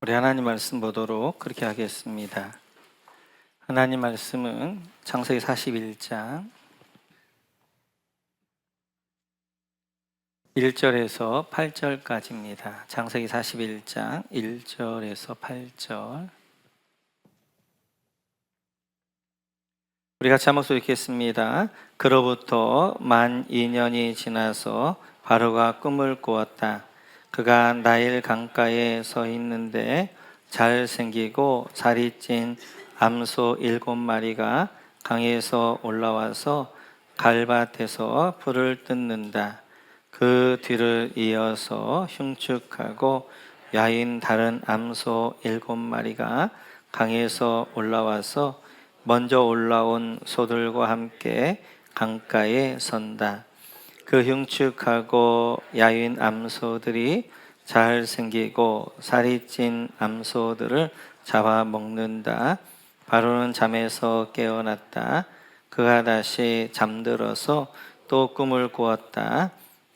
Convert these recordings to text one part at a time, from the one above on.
우리 하나님 말씀 보도록 그렇게 하겠습니다. 하나님 말씀은 창세기 41장 1절에서 8절까지입니다. 창세기 41장 1절에서 8절. 우리 같이 한 목소리 읽겠습니다. 그로부터 만 2년이 지나서 바로가 꿈을 꾸었다. 그가 나일 강가에 서 있는데 잘생기고 살이 찐 암소 7마리가 강에서 올라와서 갈밭에서 풀을 뜯는다. 그 뒤를 이어서 흉측하고 야윈 다른 암소 7마리가 강에서 올라와서 먼저 올라온 소들과 함께 강가에 선다. 그 흉측하고 야윈 암소들이 잘생기고 살이 찐 암소들을 잡아먹는다. 바로는 잠에서 깨어났다. 그가 다시 잠들어서 또 꿈을 꾸었다.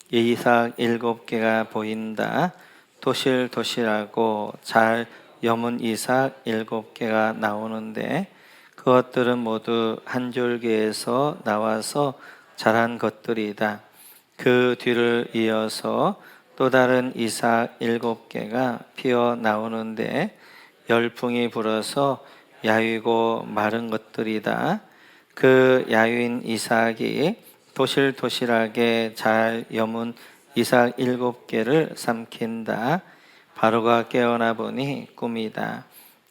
이삭 7개가 보인다. 토실토실하고 잘 여문 이삭 7개가 나오는데 그것들은 모두 한 줄기에서 나와서 자란 것들이다. 그 뒤를 이어서 또 다른 이삭 7개가 피어 나오는데 열풍이 불어서 야위고 마른 것들이다. 그 야윈 이삭이 토실토실하게 잘 여문 이삭 7개를 삼킨다. 바로가 깨어나 보니 꿈이다.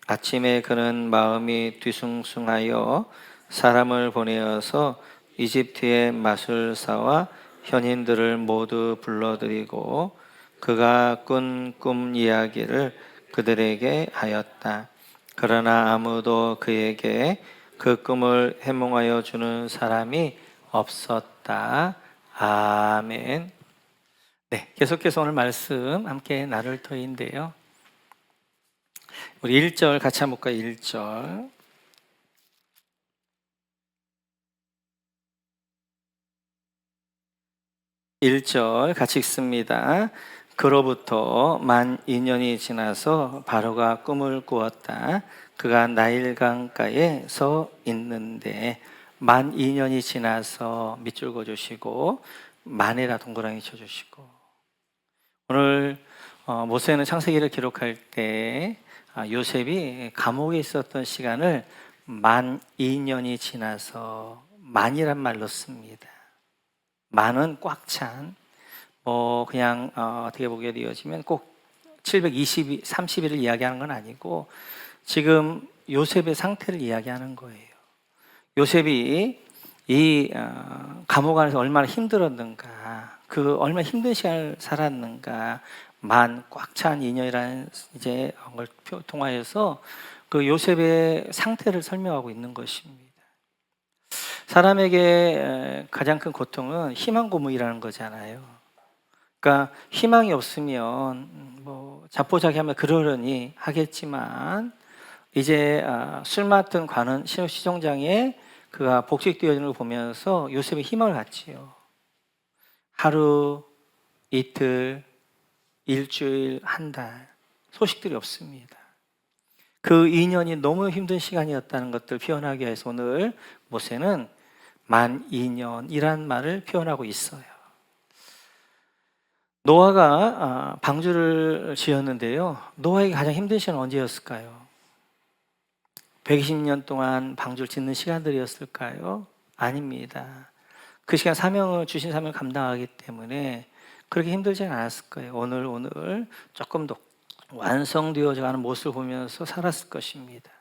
아침에 그는 마음이 뒤숭숭하여 사람을 보내어서 이집트의 마술사와 현인들을 모두 불러들이고 그가 꾼 꿈 이야기를 그들에게 하였다. 그러나 아무도 그에게 그 꿈을 해몽하여 주는 사람이 없었다. 아멘. 네, 계속해서 오늘 말씀 함께 나눌 터인데요. 우리 1절 같이 한번 볼까요? 1절. 1절 같이 읽습니다. 그로부터 만 2년이 지나서 바로가 꿈을 꾸었다. 그가 나일강가에 서 있는데 만 2년이 지나서 밑줄 그어주시고 만에다 동그라미 쳐주시고 오늘 모세는 창세기를 기록할 때 요셉이 감옥에 있었던 시간을 만 2년이 지나서 만이란 말로 씁니다. 만은 꽉 찬, 그냥 어떻게 보게 되어지면 꼭 730일을 이야기하는 건 아니고 지금 요셉의 상태를 이야기하는 거예요. 요셉이 이 감옥 안에서 얼마나 힘들었는가, 그 얼마나 힘든 시간을 살았는가, 만 꽉 찬 2년이라는 이제 걸 통하여서 그 요셉의 상태를 설명하고 있는 것입니다. 사람에게 가장 큰 고통은 희망 고문이라는 거잖아요. 그러니까 희망이 없으면 자포자기하면 그러려니 하겠지만 이제 술 맡은 관원 시종장에 그가 복직되어지는 걸 보면서 요셉이 희망을 갖지요. 하루, 이틀, 일주일, 한 달 소식들이 없습니다. 그 2년이 너무 힘든 시간이었다는 것들을 표현하기 위해서 오늘 모세는 만 2년이란 말을 표현하고 있어요. 노아가 방주를 지었는데요. 노아에게 가장 힘든 시간은 언제였을까요? 120년 동안 방주를 짓는 시간들이었을까요? 아닙니다. 그 시간 주신 사명을 감당하기 때문에 그렇게 힘들지는 않았을 거예요. 오늘 조금 더 완성되어져 가는 모습을 보면서 살았을 것입니다.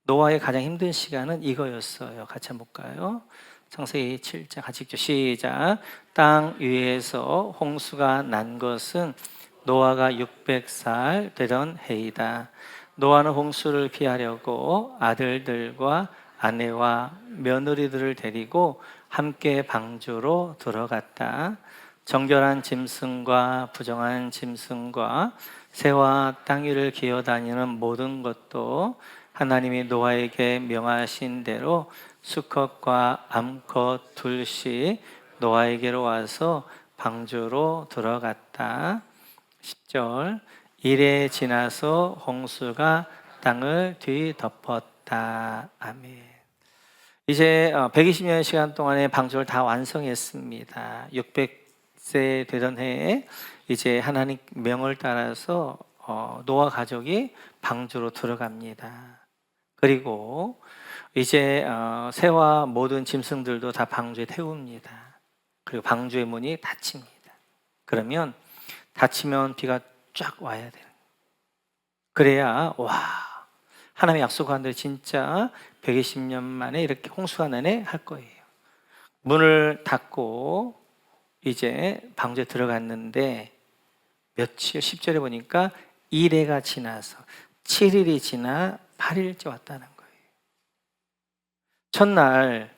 노아의 가장 힘든 시간은 이거였어요. 같이 한번 볼까요? 창세기 7장 같이 읽죠. 시작. 땅 위에서 홍수가 난 것은 노아가 600살 되던 해이다. 노아는 홍수를 피하려고 아들들과 아내와 며느리들을 데리고 함께 방주로 들어갔다. 정결한 짐승과 부정한 짐승과 새와 땅 위를 기어다니는 모든 것도 하나님이 노아에게 명하신 대로 수컷과 암컷 둘씩 노아에게로 와서 방주로 들어갔다. 10절. 이래 지나서 홍수가 땅을 뒤덮었다. 아멘. 이제 120년의 시간 동안에 방주를 다 완성했습니다. 600세 되던 해에 이제 하나님 명을 따라서 노아 가족이 방주로 들어갑니다. 그리고 이제 새와 모든 짐승들도 다 방주에 태웁니다. 그리고 방주의 문이 닫힙니다. 그러면 닫히면 비가 쫙 와야 돼요. 그래야 하나님의 약속한 대로 진짜 120년 만에 이렇게 홍수가 나네 할 거예요. 문을 닫고 이제 방주에 들어갔는데 며칠 10절에 보니까 이래가 지나서 7일이 지나 8일째 왔다는 거예요. 첫날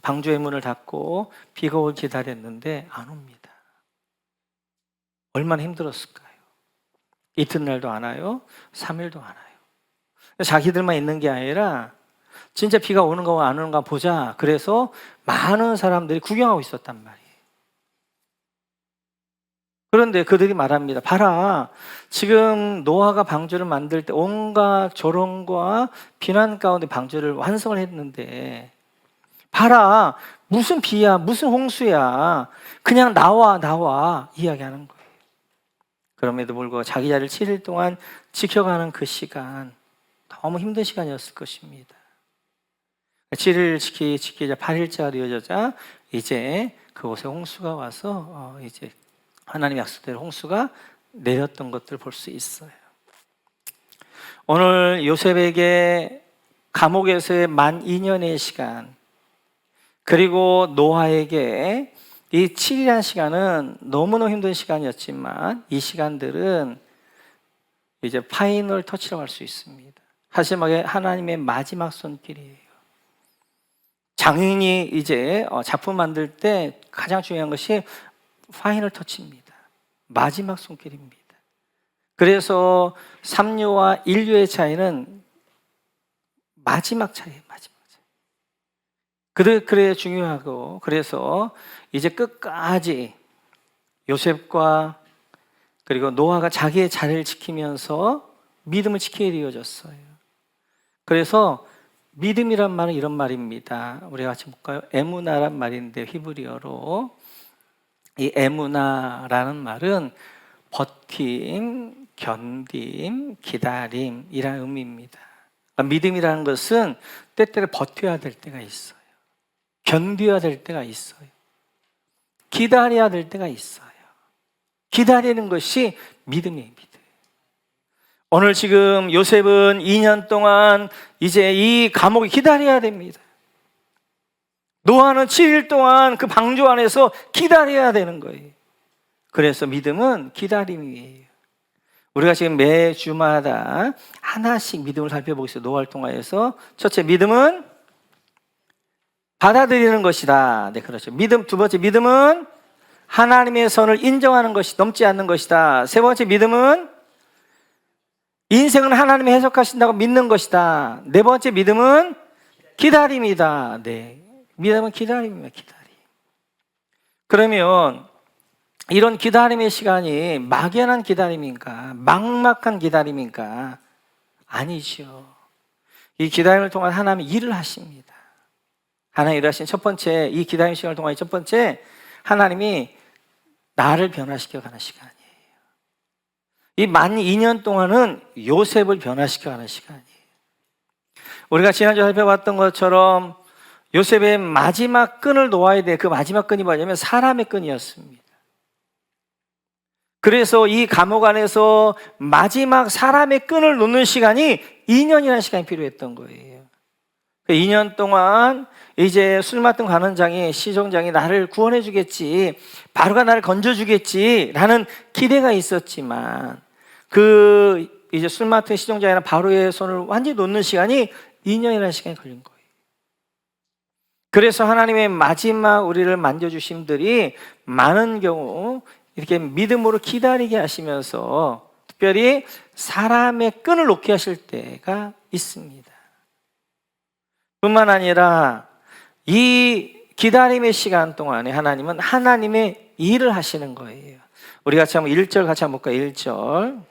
방주의 문을 닫고 비가 오길 기다렸는데 안 옵니다. 얼마나 힘들었을까요? 이튿날도 안 와요. 3일도 안 와요. 자기들만 있는 게 아니라 진짜 비가 오는가 안 오는가 보자. 그래서 많은 사람들이 구경하고 있었단 말이에요. 그런데 그들이 말합니다. 봐라, 지금 노아가 방주를 만들 때 온갖 조롱과 비난 가운데 방주를 완성을 했는데 봐라, 무슨 비야, 무슨 홍수야, 그냥 나와 이야기하는 거예요. 그럼에도 불구하고 자기 자리를 7일 동안 지켜가는 그 시간, 너무 힘든 시간이었을 것입니다. 7일 지키자 8일째가 되어져자 이제 그곳에 홍수가 와서 이제 하나님 약속대로 홍수가 내렸던 것들을 볼 수 있어요. 오늘 요셉에게 감옥에서의 만 2년의 시간, 그리고 노아에게 이 7일이라는 시간은 너무너무 힘든 시간이었지만 이 시간들은 이제 파이널 터치라고 할 수 있습니다. 마지막에 하나님의 마지막 손길이에요. 장인이 이제 작품 만들 때 가장 중요한 것이 파이널 터치입니다. 마지막 손길입니다. 그래서 삼류와 인류의 차이는 마지막 차이예요. 마지막 차이. 그래 중요하고, 그래서 이제 끝까지 요셉과 그리고 노아가 자기의 자리를 지키면서 믿음을 지키게 되어졌어요. 그래서 믿음이란 말은 이런 말입니다. 우리 같이 볼까요? 에무나란 말인데 히브리어로 이 에무나라는 말은 버팀, 견딤, 기다림이라는 의미입니다. 그러니까 믿음이라는 것은 때때로 버텨야 될 때가 있어요. 견뎌야 될 때가 있어요. 기다려야 될 때가 있어요. 기다리는 것이 믿음입니다. 오늘 지금 요셉은 2년 동안 이제 이 감옥에 기다려야 됩니다. 노아는 7일 동안 그 방주 안에서 기다려야 되는 거예요. 그래서 믿음은 기다림이에요. 우리가 지금 매주마다 하나씩 믿음을 살펴보고 있어요. 노아를 통하여서. 첫째, 믿음은 받아들이는 것이다. 네, 그렇죠. 믿음. 두 번째, 믿음은 하나님의 선을 인정하는 것이 넘지 않는 것이다. 세 번째, 믿음은 인생은 하나님이 해석하신다고 믿는 것이다. 네 번째, 믿음은 기다림이다. 네, 믿음은 기다림입니다. 기다림. 그러면 이런 기다림의 시간이 막연한 기다림인가, 막막한 기다림인가? 아니죠. 이 기다림을 통한 하나님이 일을 하십니다. 하나님 일하신 첫 번째, 이 기다림 시간을 통한 첫 번째, 하나님이 나를 변화시켜 가는 시간이에요. 이 만 2년 동안은 요셉을 변화시켜 가는 시간이에요. 우리가 지난주에 살펴봤던 것처럼 요셉의 마지막 끈을 놓아야 돼. 그 마지막 끈이 뭐냐면 사람의 끈이었습니다. 그래서 이 감옥 안에서 마지막 사람의 끈을 놓는 시간이 2년이라는 시간이 필요했던 거예요. 2년 동안 이제 술 맡은 관원장이, 시종장이 나를 구원해 주겠지, 바로가 나를 건져 주겠지 라는 기대가 있었지만 그 이제 술 맡은 시종장이나 바로의 손을 완전히 놓는 시간이 2년이라는 시간이 걸린 거예요. 그래서 하나님의 마지막 우리를 만져주심들이 많은 경우 이렇게 믿음으로 기다리게 하시면서 특별히 사람의 끈을 놓게 하실 때가 있습니다. 뿐만 아니라 이 기다림의 시간 동안에 하나님은 하나님의 일을 하시는 거예요. 우리 같이 한번 1절 같이 한번 볼까요? 1절.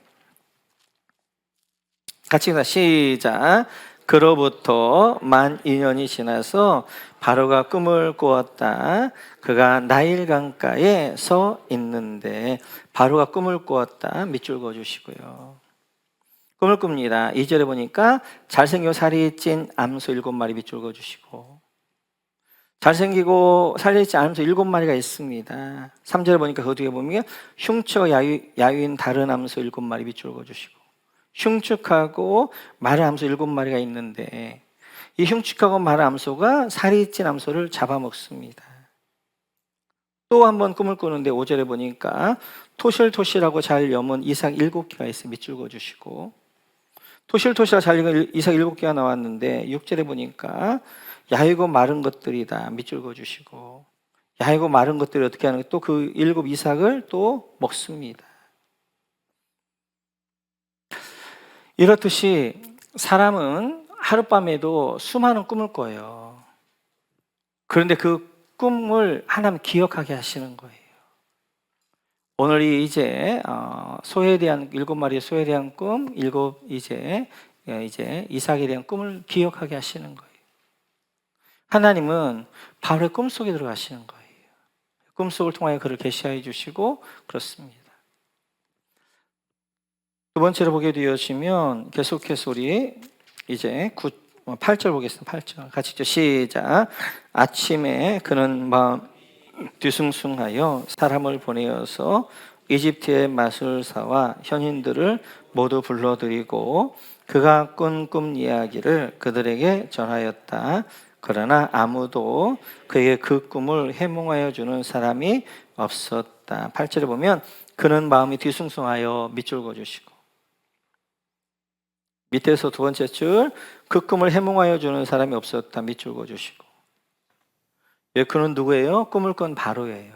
같이 읽자. 시작. 그로부터 만 2년이 지나서 바로가 꿈을 꾸었다. 그가 나일 강가에 서 있는데, 바로가 꿈을 꾸었다. 밑줄 그어주시고요. 꿈을 꿉니다. 2절에 보니까 잘생기고 살이 찐 암소 7마리 밑줄 그어주시고, 잘생기고 살이 찐 암소 7마리가 있습니다. 3절에 보니까 그 뒤에 보면 흉측 야윈 다른 암소 7마리 밑줄 그어주시고, 흉측하고 마른 암소 7마리가 있는데, 이 흉측하고 마른 암소가 살이 찐 암소를 잡아먹습니다. 또 한 번 꿈을 꾸는데 5절에 보니까 토실토실하고 잘 여문 이삭 7개가 있어요. 밑줄 그어주시고, 토실토실하고 잘 익은 이삭 7개가 나왔는데 6절에 보니까 야이고 마른 것들이다. 밑줄 그어주시고, 야이고 마른 것들이 어떻게 하는 거예요? 또 그 7 이삭을 또 먹습니다. 이렇듯이 사람은 하룻밤에도 수많은 꿈을 꿔요. 그런데 그 꿈을 하나님 기억하게 하시는 거예요. 오늘이 이제 소에 대한 7마리의 소에 대한 꿈, 7 이제 이삭에 대한 꿈을 기억하게 하시는 거예요. 하나님은 바로의 꿈속에 들어가시는 거예요. 꿈속을 통하여 그를 계시하여 주시고 그렇습니다. 두 번째로 보게 되어지면 계속해서 우리 이제 8절 보겠습니다. 8절 같이 읽죠. 시작. 아침에 그는 마음 뒤숭숭하여 사람을 보내어서 이집트의 마술사와 현인들을 모두 불러들이고 그가 꾼 꿈 이야기를 그들에게 전하였다. 그러나 아무도 그에게 그 꿈을 해몽하여 주는 사람이 없었다. 8절에 보면 그는 마음이 뒤숭숭하여 밑줄 그어주시고, 밑에서 두 번째 줄, 그 꿈을 해몽하여 주는 사람이 없었다. 밑줄 그어주시고, 그는 누구예요? 꿈을 꾼 바로예요.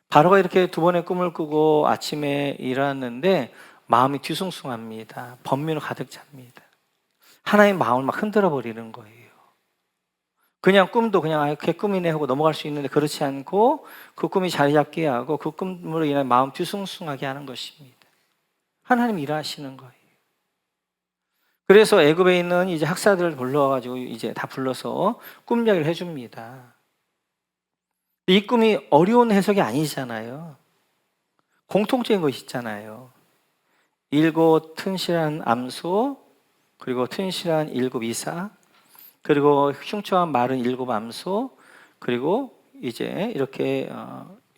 바로가 이렇게 두 번의 꿈을 꾸고 아침에 일어났는데 마음이 뒤숭숭합니다. 번민으로 가득 찹니다. 하나님 마음을 막 흔들어 버리는 거예요. 그냥 꿈도 그냥 이렇게 꿈이네 하고 넘어갈 수 있는데 그렇지 않고 그 꿈이 자리 잡게 하고 그 꿈으로 인해 마음 뒤숭숭하게 하는 것입니다. 하나님 일하시는 거예요. 그래서 애굽에 있는 이제 학사들을 불러가지고 이제 다 불러서 꿈 이야기를 해줍니다. 이 꿈이 어려운 해석이 아니잖아요. 공통적인 것이 있잖아요. 7 튼실한 암소, 그리고 튼실한 7 이삭, 그리고 흉추와 마른 7 암소, 그리고 이제 이렇게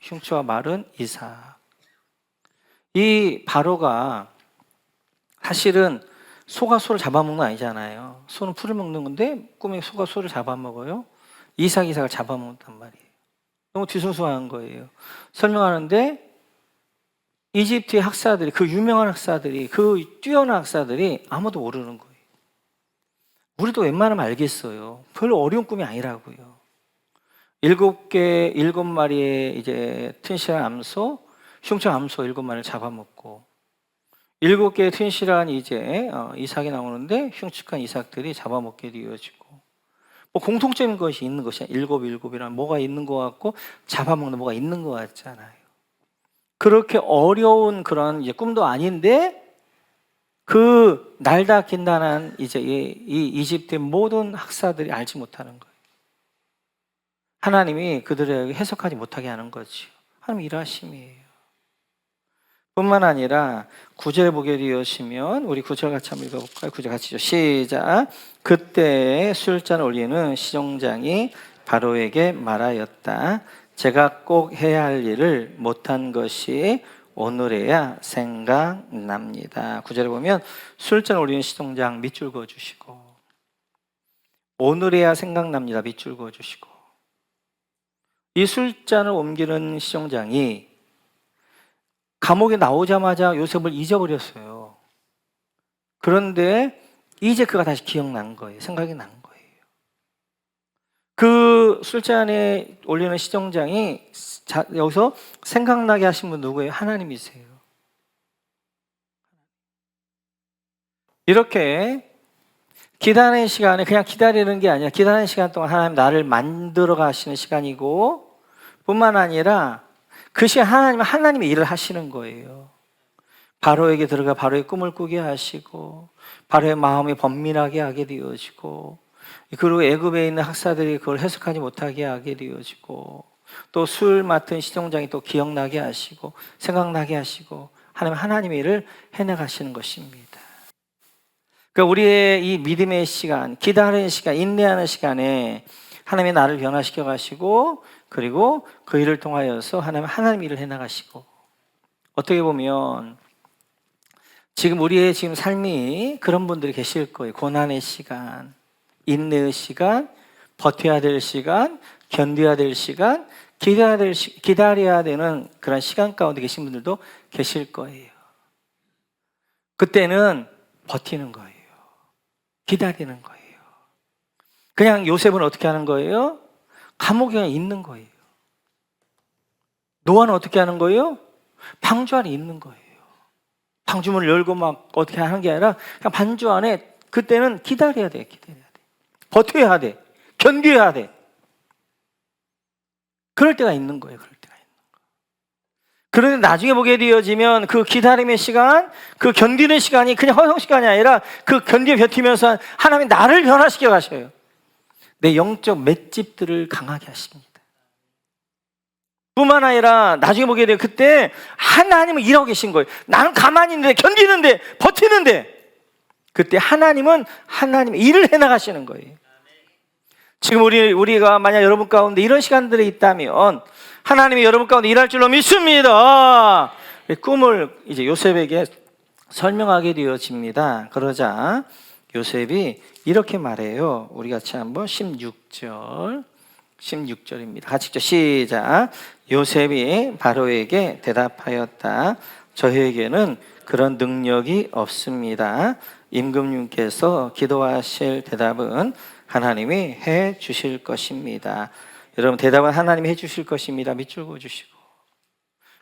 흉추와 마른 이삭. 이 바로가 사실은 소가 소를 잡아먹는 거 아니잖아요. 소는 풀을 먹는 건데 꿈에 소가 소를 잡아먹어요. 이삭을 잡아먹는단 말이에요. 너무 뒤숭숭한 거예요. 설명하는데 이집트의 학사들이, 그 유명한 학사들이, 그 뛰어난 학사들이 아무도 모르는 거예요. 우리도 웬만하면 알겠어요. 별로 어려운 꿈이 아니라고요. 7마리의 이제 튼실한 암소, 흉측 암소 7마리를 잡아먹고 7개의 튼실한 이제 이삭이 나오는데 흉측한 이삭들이 잡아먹게 되어지고, 뭐 공통적인 것이 있는 것이야. 7이란 뭐가 있는 것 같고 잡아먹는 뭐가 있는 것 같잖아요. 그렇게 어려운 그런 이제 꿈도 아닌데 그 날다 긴다는 이제 이 이집트의 모든 학사들이 알지 못하는 거예요. 하나님이 그들에게 해석하지 못하게 하는 거죠. 하나님 일하심이에요. 뿐만 아니라 9절 보게 되시면 우리 9절 같이 한번 읽어볼까요? 9절 같이죠. 시작. 그때 술잔을 올리는 시종장이 바로에게 말하였다. 제가 꼭 해야 할 일을 못한 것이 오늘에야 생각납니다. 9절에 보면 술잔 올리는 시종장 밑줄 그어주시고, 오늘에야 생각납니다. 밑줄 그어주시고, 이 술잔을 옮기는 시종장이 감옥에 나오자마자 요셉을 잊어버렸어요. 그런데 이제 그가 다시 기억난 거예요. 생각이 난 거예요. 그 술잔에 올리는 시종장이 여기서 생각나게 하신 분 누구예요? 하나님이세요. 이렇게 기다리는 시간에 그냥 기다리는 게 아니라 기다리는 시간 동안 하나님 나를 만들어 가시는 시간이고, 뿐만 아니라 그 시간 하나님의 일을 하시는 거예요. 바로에게 들어가 바로의 꿈을 꾸게 하시고 바로의 마음이 번민하게 하게 되어지고, 그리고 애굽에 있는 학사들이 그걸 해석하지 못하게 하게 되어지고, 또 술 맡은 시종장이 또 기억나게 하시고 생각나게 하시고, 하나님의 일을 해나가시는 것입니다. 그러니까 우리의 이 믿음의 시간, 기다리는 시간, 인내하는 시간에 하나님이 나를 변화시켜 가시고, 그리고 그 일을 통하여서 하나님 일을 해나가시고, 어떻게 보면 지금 우리의 지금 삶이 그런 분들이 계실 거예요. 고난의 시간, 인내의 시간, 버텨야 될 시간, 견뎌야 될 시간, 기다려야 되는 그런 시간 가운데 계신 분들도 계실 거예요. 그때는 버티는 거예요. 기다리는 거예요. 그냥 요셉은 어떻게 하는 거예요? 감옥에 그냥 있는 거예요. 노아는 어떻게 하는 거예요? 방주 안에 있는 거예요. 방주문을 열고 막 어떻게 하는 게 아니라 그냥 방주 안에, 그때는 기다려야 돼. 버텨야 돼. 견뎌야 돼. 그럴 때가 있는 거예요. 그런데 나중에 보게 되어지면 그 기다림의 시간, 그 견디는 시간이 그냥 허송 시간이 아니라 그 버티면서 하나님이 나를 변화시켜 가셔요. 내 영적 맷집들을 강하게 하십니다. 뿐만 아니라 나중에 보게 돼요. 그때 하나님은 일하고 계신 거예요. 나는 가만히 있는데, 견디는데, 버티는데, 그때 하나님은 하나님의 일을 해나가시는 거예요. 지금 우리가 만약 여러분 가운데 이런 시간들이 있다면 하나님이 여러분 가운데 일할 줄로 믿습니다. 꿈을 이제 요셉에게 설명하게 되어집니다. 그러자 요셉이 이렇게 말해요. 우리 같이 한번 16절입니다. 같이 읽죠. 시작. 요셉이 바로에게 대답하였다. 저에게는 그런 능력이 없습니다. 임금님께서 기도하실 대답은 하나님이 해 주실 것입니다. 여러분, 대답은 하나님이 해 주실 것입니다. 밑줄 그어주시고,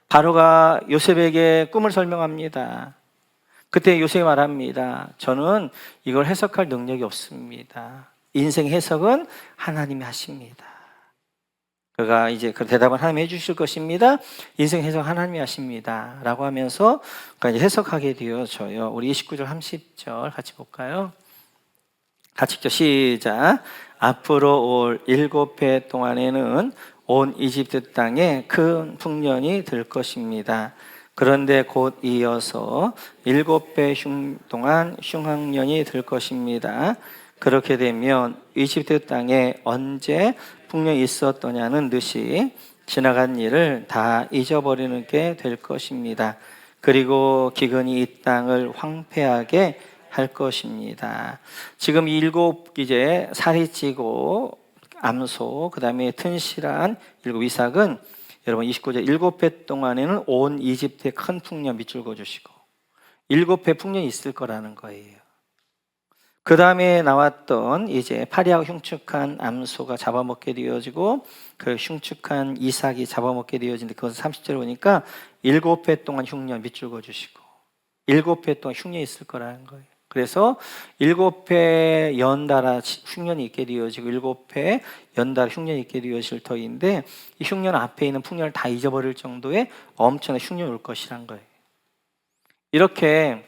바로가 요셉에게 꿈을 설명합니다. 그때 요셉이 말합니다. 저는 이걸 해석할 능력이 없습니다. 인생 해석은 하나님이 하십니다. 그가 이제 그 대답은 하나님이 해주실 것입니다. 인생 해석 하나님이 하십니다. 라고 하면서 그가 이제 해석하게 되어져요. 우리 29절, 30절 같이 볼까요? 같이 읽죠. 시작. 앞으로 올 7해 동안에는 온 이집트 땅에 큰 풍년이 들 것입니다. 그런데 곧 이어서 7해 동안 흉학년이 들 것입니다. 그렇게 되면 이집트 땅에 언제 풍년이 있었더냐는 듯이 지나간 일을 다 잊어버리는 게 될 것입니다. 그리고 기근이 이 땅을 황폐하게 할 것입니다. 지금 7 이제 살이 찌고 암소, 그 다음에 튼실한 7 이삭은 여러분 29절 7해 동안에는 온 이집트에 큰 풍년 밑줄 그어주시고 7해 풍년이 있을 거라는 거예요. 그 다음에 나왔던 이제 파리하고 흉측한 암소가 잡아먹게 되어지고 그 흉측한 이삭이 잡아먹게 되어지는데 그것은 30절에 보니까 7해 동안 흉년 밑줄 그어주시고 7해 동안 흉년이 있을 거라는 거예요. 그래서 7해 연달아 흉년이 있게 되어지고 7해 연달아 흉년이 있게 되어질 터인데 이 흉년 앞에 있는 풍년을 다 잊어버릴 정도의 엄청난 흉년이 올 것이란 거예요. 이렇게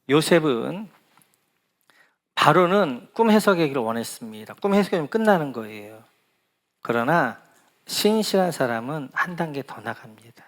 요셉은 바로는 꿈 해석하기를 원했습니다. 꿈 해석이면 끝나는 거예요. 그러나 신실한 사람은 한 단계 더 나갑니다.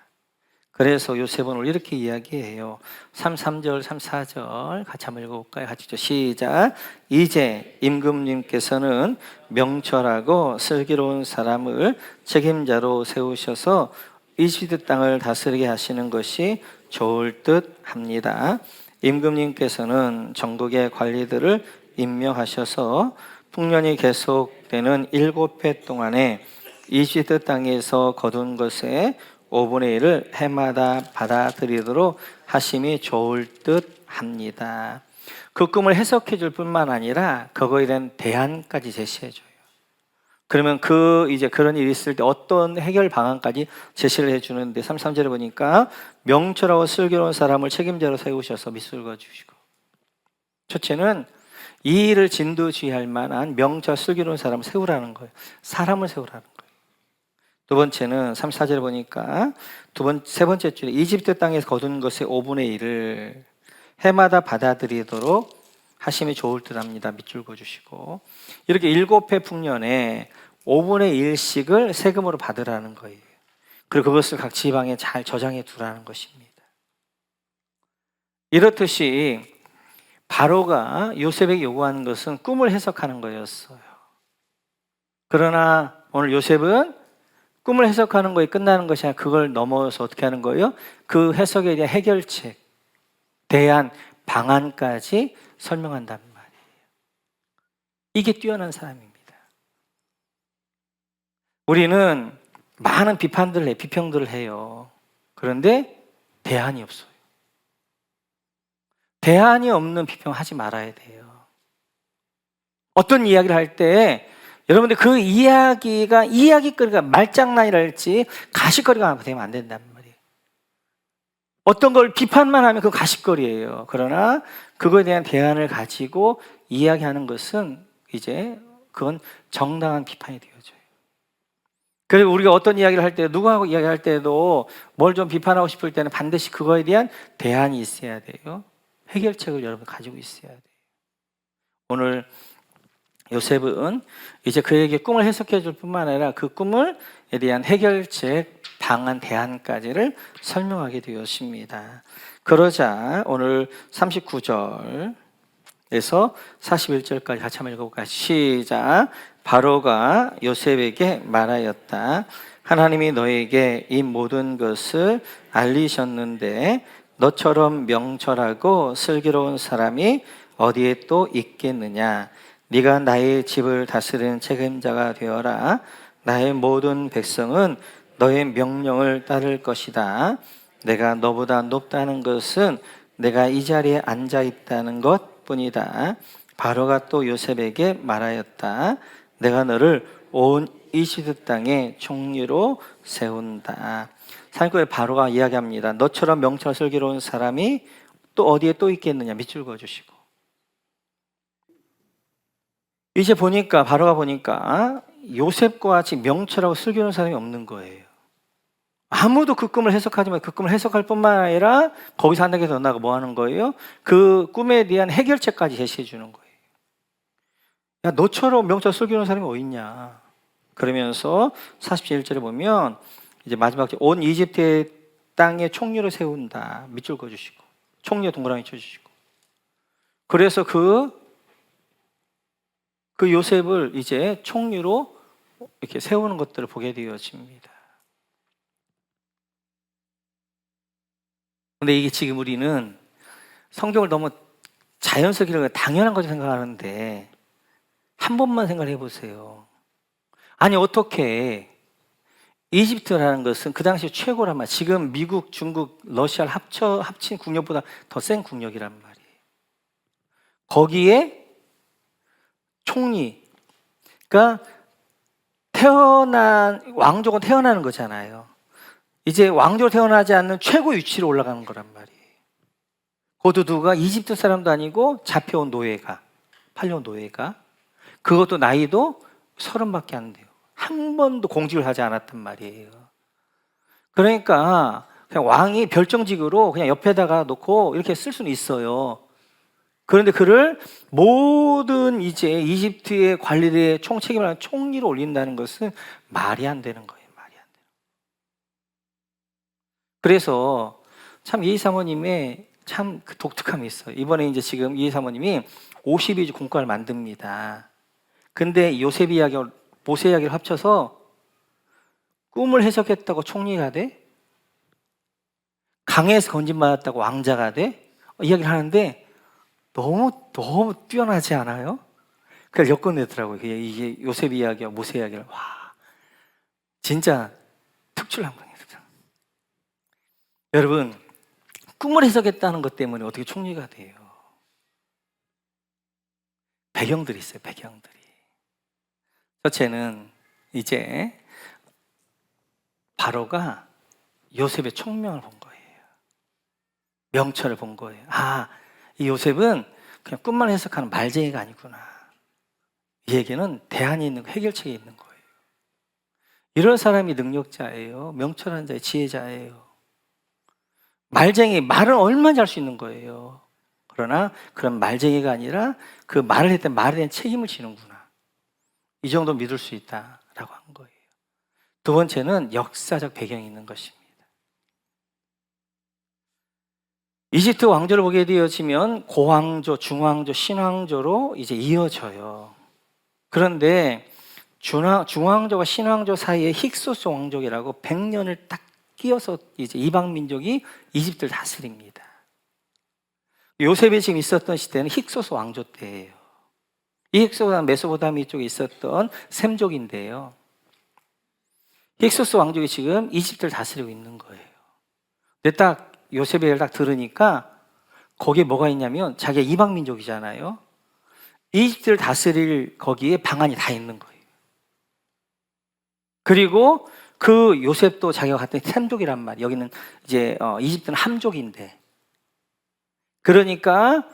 그래서 요셉은 오늘 이렇게 이야기해요. 33절, 34절 같이 한번 읽어볼까요? 같이 시작. 이제 임금님께서는 명철하고 슬기로운 사람을 책임자로 세우셔서 이집트 땅을 다스리게 하시는 것이 좋을 듯 합니다. 임금님께서는 전국의 관리들을 임명하셔서 풍년이 계속되는 7해 동안에 이집트 땅에서 거둔 것에 5분의 1을 해마다 받아들이도록 하심이 좋을 듯 합니다. 그 꿈을 해석해 줄 뿐만 아니라 그거에 대한 대안까지 제시해 줘요. 그러면 이제 그런 일이 있을 때 어떤 해결 방안까지 제시를 해 주는데 33절에 보니까 명철하고 슬기로운 사람을 책임자로 세우셔서 밑줄 그어 주시고, 첫째는 이 일을 진두지휘할 만한 명철 슬기로운 사람을 세우라는 거예요. 사람을 세우라는 거예요. 두 번째는 34절에 보니까 세 번째 줄에 이집트 땅에서 거둔 것의 5분의 1을 해마다 받아들이도록 하심이 좋을 듯 합니다. 밑줄 그어주시고, 이렇게 7해 풍년에 5분의 1씩을 세금으로 받으라는 거예요. 그리고 그것을 각 지방에 잘 저장해 두라는 것입니다. 이렇듯이 바로가 요셉에게 요구하는 것은 꿈을 해석하는 거였어요. 그러나 오늘 요셉은 꿈을 해석하는 거에 끝나는 것이 아니라 그걸 넘어서 어떻게 하는 거예요? 그 해석에 대한 해결책, 대안, 방안까지 설명한단 말이에요. 이게 뛰어난 사람입니다. 우리는 많은 비평들을 해요. 그런데 대안이 없어요. 대안이 없는 비평하지 말아야 돼요. 어떤 이야기를 할 때 여러분들 그 이야기거리가 말장난이랄지 가십거리가 되면 안 된단 말이에요. 어떤 걸 비판만 하면 그건 가십거리예요. 그러나 그거에 대한 대안을 가지고 이야기하는 것은 이제 그건 정당한 비판이 되어져요. 그리고 우리가 어떤 이야기를 할 때, 누구하고 이야기할 때도 뭘 좀 비판하고 싶을 때는 반드시 그거에 대한 대안이 있어야 돼요. 해결책을 여러분 가지고 있어야 돼요. 오늘 요셉은 이제 그에게 꿈을 해석해 줄 뿐만 아니라 그 꿈에 대한 해결책, 방안, 대안까지를 설명하게 되었습니다. 그러자 오늘 39절에서 41절까지 같이 한번 읽어볼까요? 시작. 바로가 요셉에게 말하였다. 하나님이 너에게 이 모든 것을 알리셨는데 너처럼 명철하고 슬기로운 사람이 어디에 또 있겠느냐? 네가 나의 집을 다스리는 책임자가 되어라. 나의 모든 백성은 너의 명령을 따를 것이다. 내가 너보다 높다는 것은 내가 이 자리에 앉아 있다는 것뿐이다. 바로가 또 요셉에게 말하였다. 내가 너를 온 이집트 땅의 총리로 세운다. 사니까 바로가 이야기합니다. 너처럼 명철 슬기로운 사람이 또 어디에 또 있겠느냐? 밑줄 그어주시고. 이제 보니까 바로가 보니까 요셉과 같이 명철하고 슬기로운 사람이 없는 거예요. 아무도 그 꿈을 해석하지만 그 꿈을 해석할 뿐만 아니라 거기서 한 단계 더 나가 뭐 하는 거예요? 그 꿈에 대한 해결책까지 제시해 주는 거예요. 야, 너처럼 명철 슬기로운 사람이 어디 있냐? 그러면서 47절에 보면 이제 마지막 온 이집트의 땅에 총리로 세운다. 밑줄 그어주시고 총리에 동그라미 쳐주시고. 그래서 그 요셉을 이제 총리로 이렇게 세우는 것들을 보게 되어집니다. 근데 이게 지금 우리는 성경을 너무 자연스럽게 당연한 거죠 생각하는데 한 번만 생각해 보세요. 아니 어떻게 이집트라는 것은 그 당시 최고란 말이에요. 지금 미국, 중국, 러시아를 합친 국력보다 더 센 국력이란 말이에요. 거기에 총리가 왕족은 태어나는 거잖아요. 이제 왕족으로 태어나지 않는 최고 위치로 올라가는 거란 말이에요. 그것도 누가 이집트 사람도 아니고 잡혀온 노예가, 팔려온 노예가. 그것도 나이도 30밖에 안 돼요. 한 번도 공직을 하지 않았단 말이에요. 그러니까 그냥 왕이 별정직으로 그냥 옆에다가 놓고 이렇게 쓸 수는 있어요. 그런데 그를 모든 이제 이집트의 관리의 총책임을 하는 총리로 올린다는 것은 말이 안 되는 거예요. 말이 안 되는. 그래서 참 이희 사모님의 참 독특함이 있어요. 이번에 이제 지금 이희 사모님이 52주 공과를 만듭니다. 근데 요셉 이야기와 모세 이야기를 합쳐서 꿈을 해석했다고 총리가 돼? 강에서 건진받았다고 왕자가 돼? 이야기를 하는데 너무 뛰어나지 않아요? 그래서 엮어내더라고요. 이게 요셉 이야기와 모세 이야기를. 와, 진짜 특출난 분이에요. 여러분, 꿈을 해석했다는 것 때문에 어떻게 총리가 돼요? 배경들이 있어요. 배경들이. 첫째는 이제 바로가 요셉의 총명을 본 거예요. 명철을 본 거예요. 아, 이 요셉은 그냥 꿈만 해석하는 말쟁이가 아니구나. 이 얘기는 대안이 있는 거, 해결책이 있는 거예요. 이런 사람이 능력자예요. 명철한 자의 지혜자예요. 말쟁이, 말은 얼마나 할 수 있는 거예요. 그러나 그런 말쟁이가 아니라 그 말을 했던 말에 대한 책임을 지는구나. 이 정도 믿을 수 있다라고 한 거예요. 두 번째는 역사적 배경이 있는 것입니다. 이집트 왕조를 보게 되어지면 고왕조, 중왕조, 신왕조로 이제 이어져요. 그런데 중왕조와 신왕조 사이에 힉소스 왕족이라고 100년을 딱 끼어서 이제 이방 민족이 이집트를 다스립니다. 요셉이 지금 있었던 시대는 힉소스 왕조 때예요. 이 힉소스는 메소포타미아 쪽에 있었던 셈족인데요. 힉소스 왕족이 지금 이집트를 다스리고 있는 거예요. 근데 딱 요셉의 얘기를 딱 들으니까 거기에 뭐가 있냐면 자기가 이방 민족이잖아요. 이집트를 다스릴 거기에 방안이 다 있는 거예요. 그리고 그 요셉도 자기가 갔던 셈족이란 말이에요. 여기는 이제 이집트는 함족인데, 그러니까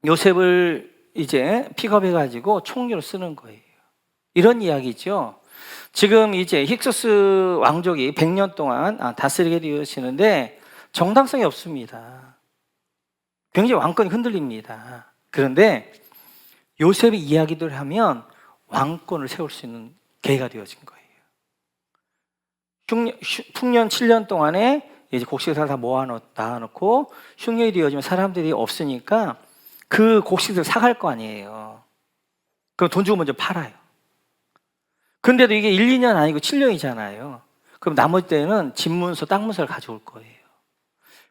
요셉을 이제 픽업해가지고 총리로 쓰는 거예요. 이런 이야기죠. 지금 이제 힉소스 왕족이 100년 동안 다스리게 되어지는데 정당성이 없습니다. 굉장히 왕권이 흔들립니다. 그런데 요셉이 이야기를 하면 왕권을 세울 수 있는 계기가 되어진 거예요. 풍년 7년 동안에 이제 곡식을 다 모아놓고 흉년이 되어지면 사람들이 없으니까 그 곡식을 사갈 거 아니에요. 그럼 돈 주고 먼저 팔아요. 근데도 이게 1, 2년 아니고 7년이잖아요. 그럼 나머지 때는 집문서, 땅문서를 가져올 거예요.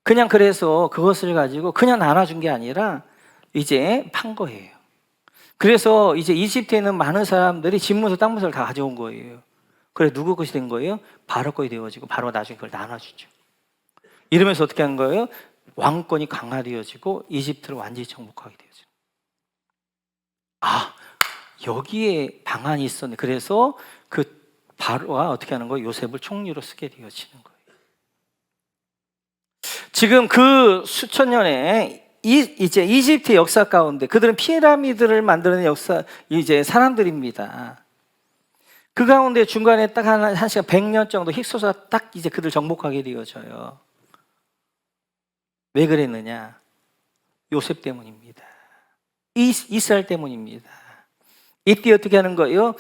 그냥 그래서 그것을 가지고 그냥 나눠준 게 아니라 이제 판 거예요. 그래서 이제 이집트에 있는 많은 사람들이 집문서, 땅문서를 다 가져온 거예요. 그래 누구 것이 된 거예요? 바로 것이 되어지고 바로가 나중에 그걸 나눠주죠. 이러면서 어떻게 한 거예요? 왕권이 강화되어지고 이집트를 완전히 정복하게 되어지죠. 여기에 방안이 있었네. 그래서 그 바로가 어떻게 하는 거예요? 요셉을 총리로 쓰게 되어지는 거예요. 지금 그 수천 년의 이제 이집트 역사 가운데 그들은 피라미드를 만드는 역사 이제 사람들입니다. 그 가운데 중간에 딱 한 시간 100년 정도 힉소스가 딱 이제 그들 정복하게 되어져요. 왜 그랬느냐? 요셉 때문입니다. 이스라엘 때문입니다. 이때 어떻게 하는 거예요?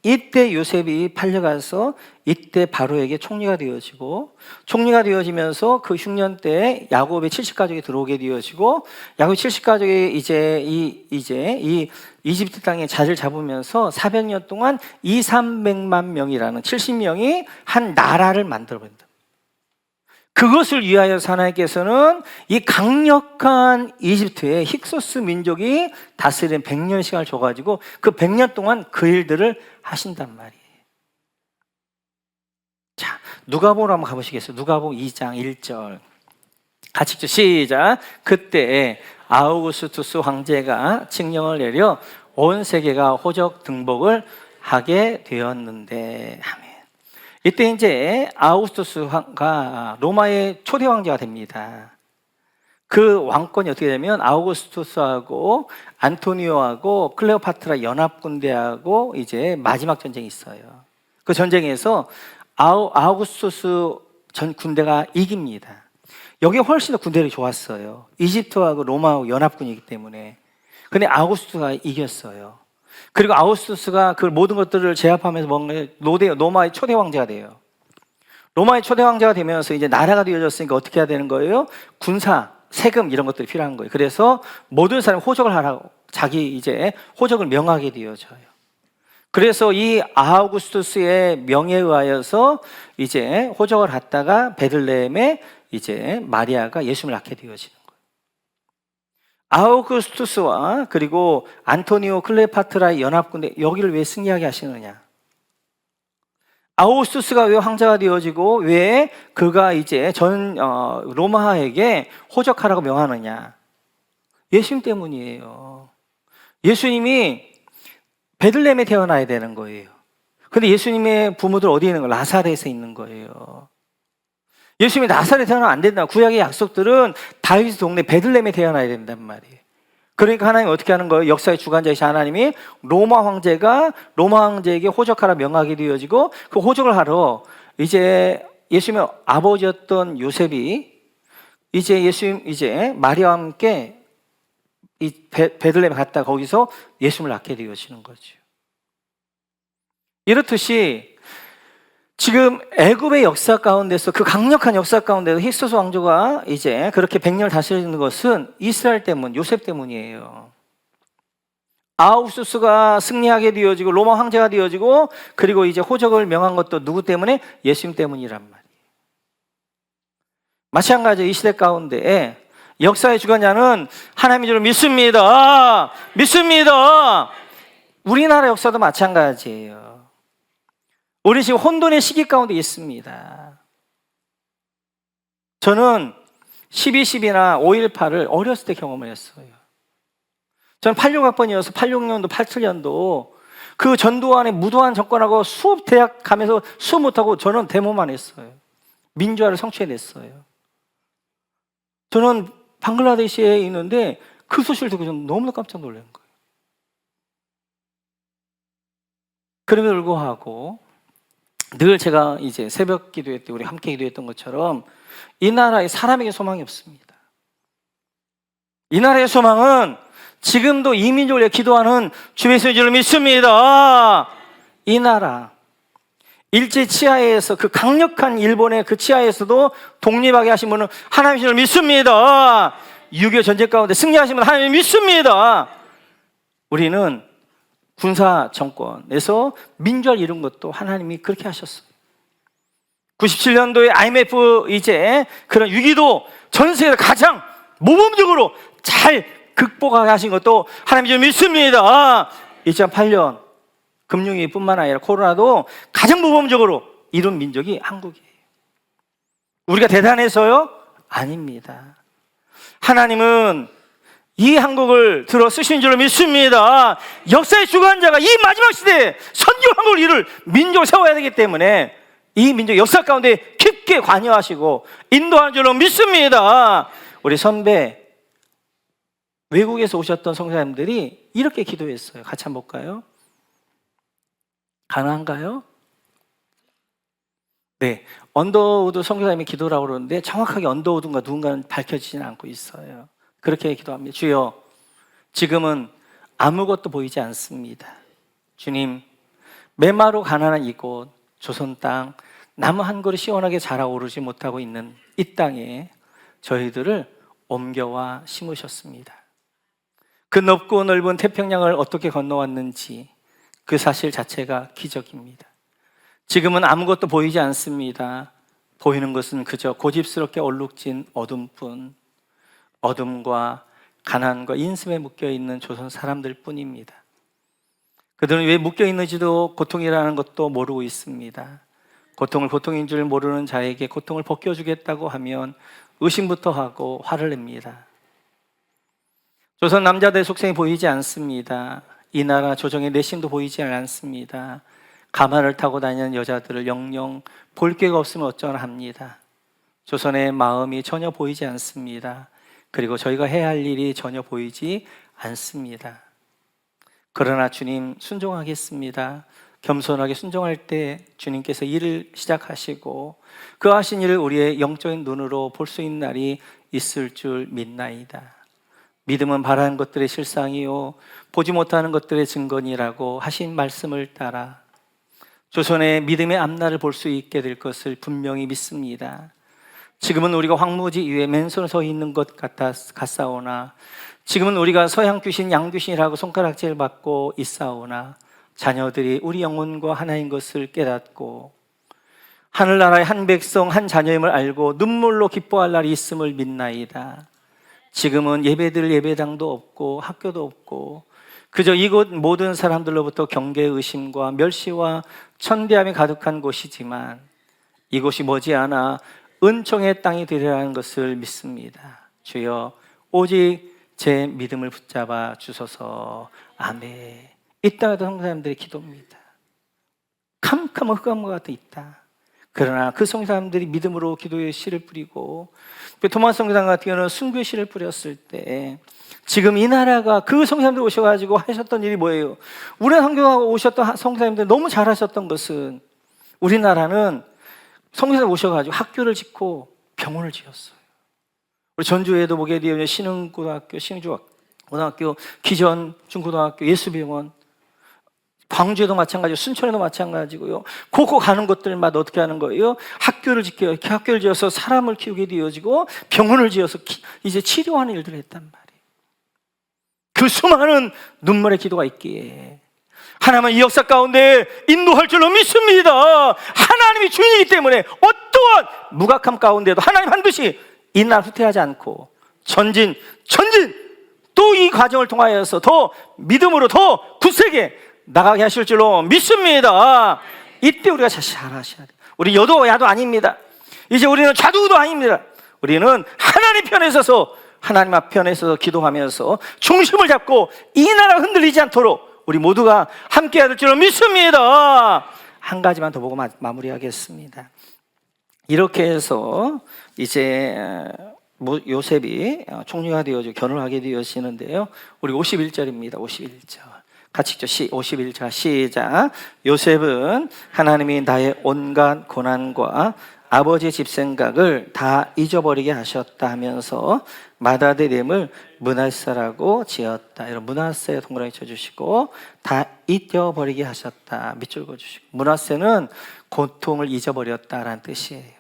이때 요셉이 팔려가서 이때 바로에게 총리가 되어지고, 총리가 되어지면서 그 흉년 때 야곱의 70가족이 들어오게 되어지고, 야곱 70가족이 이제 이 이집트 땅에 자리를 잡으면서 400년 동안 200~300만 명이라는 70명이 한 나라를 만들어버린다. 그것을 위하여서 하나님께서는 이 강력한 이집트의 힉소스 민족이 다스리는 100년 시간을 줘가지고 그 100년 동안 그 일들을 하신단 말이에요. 자, 누가복음으로 한번 가보시겠어요? 누가복음 2장 1절 같이 읽죠. 시작. 그때 아우구스투스 황제가 칙령을 내려 온 세계가 호적 등복을 하게 되었는데, 아멘. 이때 이제 아우구스투스가 로마의 초대 황제가 됩니다. 그 왕권이 어떻게 되면 아우구스투스하고 안토니오하고 클레오파트라 연합군대하고 이제 마지막 전쟁이 있어요. 그 전쟁에서 아우구스투스 전 군대가 이깁니다. 여기가 훨씬 더 군대력이 좋았어요. 이집트하고 로마하고 연합군이기 때문에. 근데 아우구스투스가 이겼어요. 그리고 아우구스투스가 그 모든 것들을 제압하면서 로마의 초대 황제가 돼요. 로마의 초대 황제가 되면서 이제 나라가 되어졌으니까 어떻게 해야 되는 거예요? 군사, 세금 이런 것들이 필요한 거예요. 그래서 모든 사람이 호적을 하라고 자기 이제 호적을 명하게 되어져요. 그래서 이 아우구스투스의 명에 의하여서 이제 호적을 갖다가 베들레헴에 이제 마리아가 예수를 낳게 되어지는 거예요. 아우구스투스와 그리고 안토니오 클레오파트라의 연합군대, 여기를 왜 승리하게 하시느냐? 아우구스투스가 왜 황제가 되어지고 왜 그가 이제 로마에게 호적하라고 명하느냐? 예수님 때문이에요. 예수님이 베들레헴에 태어나야 되는 거예요. 근데 예수님의 부모들 어디에 있는 거예요? 나사렛에 있는 거예요. 예수님이 나사렛에 태어나면 안 된다. 구약의 약속들은 다윗 동네 베들레헴에 태어나야 된단 말이에요. 그러니까 하나님이 어떻게 하는 거예요? 역사의 주관자이신 하나님이 로마 황제에게 호적하라 명하게 되어지고, 그 호적을 하러 이제 예수님의 아버지였던 요셉이 이제 마리아와 함께 이 베들레헴에 갔다 거기서 예수님을 낳게 되어지는 거죠. 이렇듯이 지금 애굽의 역사 가운데서, 그 강력한 역사 가운데서 힉소스 왕조가 이제 그렇게 100년을 다스리는 것은 이스라엘 때문, 요셉 때문이에요. 아하수스가 승리하게 되어지고 로마 황제가 되어지고, 그리고 이제 호적을 명한 것도 누구 때문에? 예수님 때문이란 말이에요. 마찬가지로 이 시대 가운데 역사의 주관자는 하나님인 줄 믿습니다. 우리나라 역사도 마찬가지예요. 우리 지금 혼돈의 시기 가운데 있습니다. 저는 12.12나 5.18을 어렸을 때 경험을 했어요. 저는 86학번이어서 86년도, 87년도 그 전두환의 무도한 정권하고 대학 가면서 수업 못하고 저는 데모만 했어요. 민주화를 성취해냈어요. 저는 방글라데시에 있는데 그 소식을 듣고 저는 너무나 깜짝 놀란 거예요. 그럼에도 불구하고 늘 제가 이제 새벽 기도회 때 우리 함께 기도했던 것처럼 이 나라에 사람에게 소망이 없습니다. 이 나라의 소망은 지금도 이 민족을 위해 기도하는 주 예수인 줄 믿습니다. 이 나라 일제 치하에서, 그 강력한 일본의 그 치하에서도 독립하게 하신 분은 하나님이신 줄 믿습니다. 6.25 전쟁 가운데 승리하신 분은 하나님 믿습니다. 우리는 군사 정권에서 민주화를 이룬 것도 하나님이 그렇게 하셨어요. 97년도에 IMF 이제 그런 위기도 전 세계에서 가장 모범적으로 잘 극복하게 하신 것도 하나님이 좀 믿습니다. 2008년 금융위기뿐만 아니라 코로나도 가장 모범적으로 이룬 민족이 한국이에요. 우리가 대단해서요? 아닙니다. 하나님은 이 한국을 들어 쓰신 줄 믿습니다. 역사의 주관자가 이 마지막 시대에 선교 한국을 이룰 민족을 세워야 되기 때문에 이 민족 역사 가운데 깊게 관여하시고 인도하는 줄로 믿습니다. 우리 선배 외국에서 오셨던 성도님들이 이렇게 기도했어요. 같이 한번 볼까요? 가능한가요? 네, 언더우드 선교사님의 기도라고 그러는데 정확하게 언더우드인가 누군가는 밝혀지지는 않고 있어요. 그렇게 기도합니다. 주여, 지금은 아무것도 보이지 않습니다. 주님, 메마르고 가난한 이곳 조선 땅, 나무 한 그루 시원하게 자라오르지 못하고 있는 이 땅에 저희들을 옮겨와 심으셨습니다. 그 넓고 넓은 태평양을 어떻게 건너왔는지 그 사실 자체가 기적입니다. 지금은 아무것도 보이지 않습니다. 보이는 것은 그저 고집스럽게 얼룩진 어둠뿐, 어둠과 가난과 인심에 묶여있는 조선 사람들 뿐입니다. 그들은 왜 묶여있는지도 고통이라는 것도 모르고 있습니다. 고통을 고통인 줄 모르는 자에게 고통을 벗겨주겠다고 하면 의심부터 하고 화를 냅니다. 조선 남자들의 속성이 보이지 않습니다. 이 나라 조정의 내심도 보이지 않습니다. 가마를 타고 다니는 여자들을 영영 볼 기회가 없으면 어쩌나 합니다. 조선의 마음이 전혀 보이지 않습니다. 그리고 저희가 해야 할 일이 전혀 보이지 않습니다. 그러나 주님, 순종하겠습니다. 겸손하게 순종할 때 주님께서 일을 시작하시고 그 하신 일을 우리의 영적인 눈으로 볼 수 있는 날이 있을 줄 믿나이다. 믿음은 바라는 것들의 실상이요 보지 못하는 것들의 증거니라고 하신 말씀을 따라 조선의 믿음의 앞날을 볼 수 있게 될 것을 분명히 믿습니다. 지금은 우리가 황무지 위에 맨손을 서 있는 것 같사오나 지금은 우리가 서양 귀신, 양 귀신이라고 손가락질 받고 있사오나 자녀들이 우리 영혼과 하나인 것을 깨닫고 하늘나라의 한 백성, 한 자녀임을 알고 눈물로 기뻐할 날이 있음을 믿나이다. 지금은 예배드릴 예배당도 없고 학교도 없고 그저 이곳 모든 사람들로부터 경계, 의심과 멸시와 천대함이 가득한 곳이지만 이곳이 머지않아 은총의 땅이 되리라는 것을 믿습니다. 주여, 오직 제 믿음을 붙잡아 주소서. 아멘. 이 땅에도 성도님들의 기도입니다. 캄캄한 흑암과 같은 이 땅, 그러나 그 성사람들이 믿음으로 기도의 씨를 뿌리고, 토마스 성사람 같은 경우는 순교의 씨를 뿌렸을 때, 지금 이 나라가 그 성사님들 오셔가지고 하셨던 일이 뭐예요? 우리나라 선교하고 오셨던 성사님들 너무 잘하셨던 것은, 우리나라는 성사님 오셔가지고 학교를 짓고 병원을 지었어요. 우리 전주에도 보게 되면 신흥고등학교, 신흥중학교, 기전 중고등학교, 예수병원, 광주에도 마찬가지고 순천에도 마찬가지고요. 그거 가는 것들마다 어떻게 하는 거예요? 학교를 짓게, 학교를 지어서 사람을 키우게 되어지고 병원을 지어서 이제 치료하는 일들을 했단 말이에요. 그 수많은 눈물의 기도가 있기에 하나님은 이 역사 가운데 인도할 줄로 믿습니다. 하나님이 주인이기 때문에 어떠한 무각함 가운데도 하나님 반드시 이 나라 후퇴하지 않고 전진 또 이 과정을 통하여서 더 믿음으로 더 굳세게 나가게 하실 줄로 믿습니다. 이때 우리가 잘 하셔야 돼요. 우리 여도 야도 아닙니다. 이제 우리는 좌두우도 아닙니다. 우리는 하나님 편에 서서, 하나님 앞 편에 서서 기도하면서 중심을 잡고 이 나라가 흔들리지 않도록 우리 모두가 함께 할 줄로 믿습니다. 한 가지만 더 보고 마무리하겠습니다. 이렇게 해서 이제 요셉이 총리가 되어서 결혼을 하게 되어지는데요. 우리 51절입니다. 51절. 같이 읽죠. 51절 시작. 요셉은 하나님이 나의 온갖 고난과 아버지 집 생각을 다 잊어버리게 하셨다 하면서 맏아들 이름을 므낫세라고 지었다. 여러분, 므낫세 동그라미 쳐주시고, 다 잊어버리게 하셨다 밑줄 그어주시고, 므낫세는 고통을 잊어버렸다라는 뜻이에요.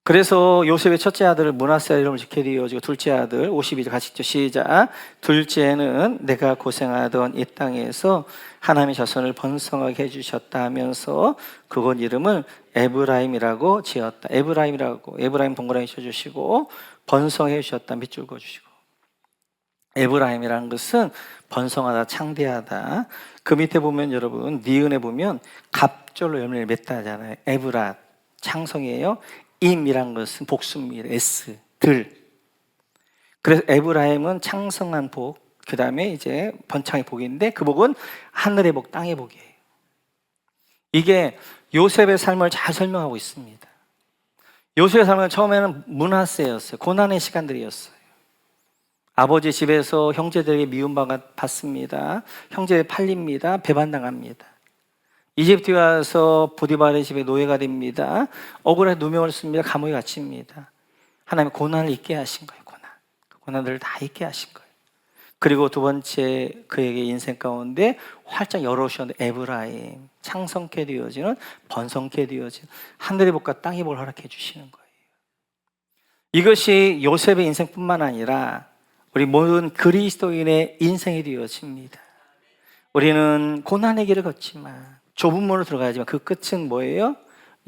그래서 요셉의 첫째 아들을 므낫세 이름을 짓게 되어지고, 둘째 아들 52절 같이 읽죠. 시작. 둘째는 내가 고생하던 이 땅에서 하나님의 자손을 번성하게 해주셨다 하면서 그곳 이름을 에브라임이라고 지었다. 에브라임 동그라미 쳐주시고, 번성해 주셨다 밑줄 그어주시고, 에브라임이라는 것은 번성하다, 창대하다. 그 밑에 보면 여러분 니은에 보면 갑절로 열매를 맺다 하잖아요. 에브라 창성이에요. 임이란 것은 복수입니다. S 들. 그래서 에브라임은 창성한 복, 그 다음에 이제 번창의 복인데 그 복은 하늘의 복, 땅의 복이에요. 이게 요셉의 삶을 잘 설명하고 있습니다. 요셉의 삶은 처음에는 므낫세였어요. 고난의 시간들이었어요. 아버지 집에서 형제들에게 미움받습니다. 형제들 팔립니다. 배반당합니다. 이집트에 와서 보디발의 집에 노예가 됩니다. 억울해 누명을 씁니다. 감옥에 갇힙니다. 하나님 고난을 잊게 하신 거예요. 고난들을 다 잊게 하신 거예요. 그리고 두 번째 그에게 인생 가운데 활짝 열어주셨는데 에브라임, 창성케 되어지는, 번성케 되어지는 하늘의 복과 땅의 복을 허락해 주시는 거예요. 이것이 요셉의 인생뿐만 아니라 우리 모든 그리스도인의 인생이 되어집니다. 우리는 고난의 길을 걷지만, 좁은 문으로 들어가야지만 그 끝은 뭐예요?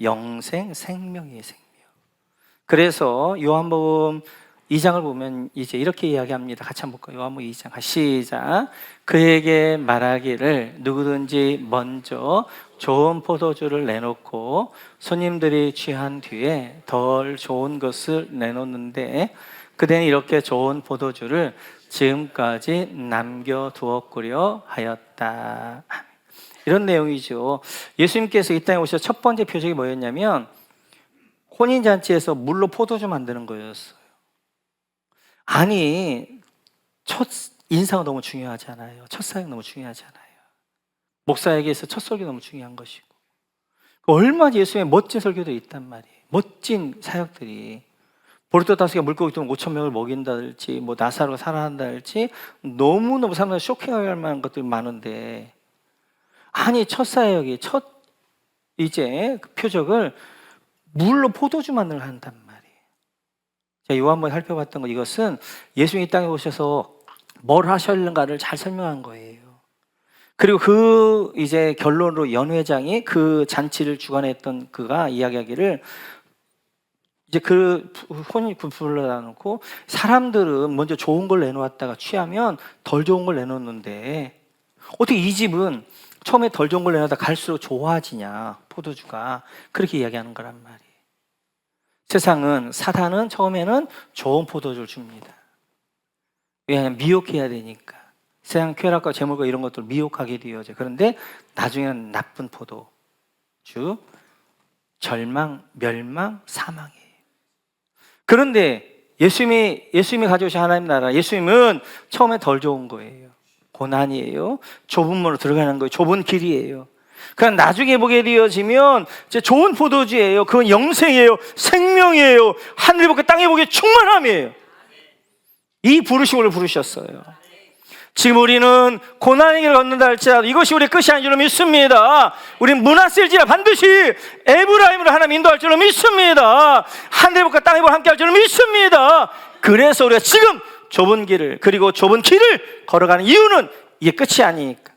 영생, 생명이에요. 생명. 그래서 요한복음 2장을 보면 이제 이렇게 이야기합니다. 같이 한번 볼까요? 요한복음 2장 시작. 그에게 말하기를 누구든지 먼저 좋은 포도주를 내놓고 손님들이 취한 뒤에 덜 좋은 것을 내놓는데 그대는 이렇게 좋은 포도주를 지금까지 남겨두었구려 하였다. 이런 내용이죠. 예수님께서 이 땅에 오셔서 첫 번째 표적이 뭐였냐면 혼인잔치에서 물로 포도주 만드는 거였어요. 아니, 첫 인사가 너무 중요하잖아요. 첫 사역 너무 중요하잖아요. 목사에게서 첫 설교 너무 중요한 것이고, 얼마나 예수님의 멋진 설교들이 있단 말이에요. 멋진 사역들이. 보르토 다스가 물고기 돈 5천 명을 먹인다든지, 뭐 나사로가 살아난다든지, 너무너무 사람들 쇼킹하게 할 만한 것들이 많은데, 아니 첫 사역이 첫 이제 그 표적을 물로 포도주 만들어 한단 말이에요. 제가 요한번 살펴봤던 거, 이것은 예수님이 이 땅에 오셔서 뭘 하셨는가를 잘 설명한 거예요. 그리고 그 이제 결론으로 연 회장이 그 잔치를 주관했던 그가 이야기하기를, 이제 그 혼인 불러다 놓고 사람들은 먼저 좋은 걸 내놓았다가 취하면 덜 좋은 걸 내놓는데 어떻게 이 집은 처음에 덜 좋은 걸 내놓다 갈수록 좋아지냐, 포도주가. 그렇게 이야기하는 거란 말이에요. 세상은, 사탄은 처음에는 좋은 포도주를 줍니다. 왜냐하면 미혹해야 되니까. 세상 쾌락과 재물과 이런 것들 미혹하게 되어져. 그런데 나중에는 나쁜 포도주, 절망, 멸망, 사망이에요. 그런데 예수님이 가져오신 하나님 나라, 예수님은 처음에 덜 좋은 거예요. 고난이에요. 좁은 문으로 들어가는 거예요. 좁은 길이에요. 그냥 나중에 보게 되어지면 이제 좋은 포도주예요. 그건 영생이에요. 생명이에요. 하늘에 보게 땅에 보게 충만함이에요. 이 부르심으로 부르셨어요. 지금 우리는 고난의 길을 걷는다 할지라도 이것이 우리의 끝이 아닌 줄로 믿습니다. 우리는 문화셀지라 반드시 에브라임으로 하나님 인도할 줄로 믿습니다. 하늘의 복과 땅의 복을 함께 할 줄로 믿습니다. 그래서 우리가 지금 좁은 길을, 그리고 좁은 길을 걸어가는 이유는 이게 끝이 아니니까.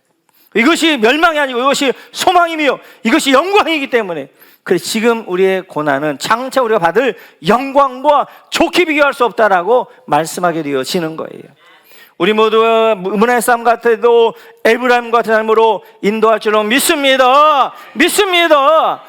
이것이 멸망이 아니고 이것이 소망이며 이것이 영광이기 때문에. 그래서 지금 우리의 고난은 장차 우리가 받을 영광과 좋게 비교할 수 없다라고 말씀하게 되어지는 거예요. 우리 모두가 문화의 싸움 같아도 에브라임 같은 삶으로 인도할 줄로 믿습니다. 믿습니다.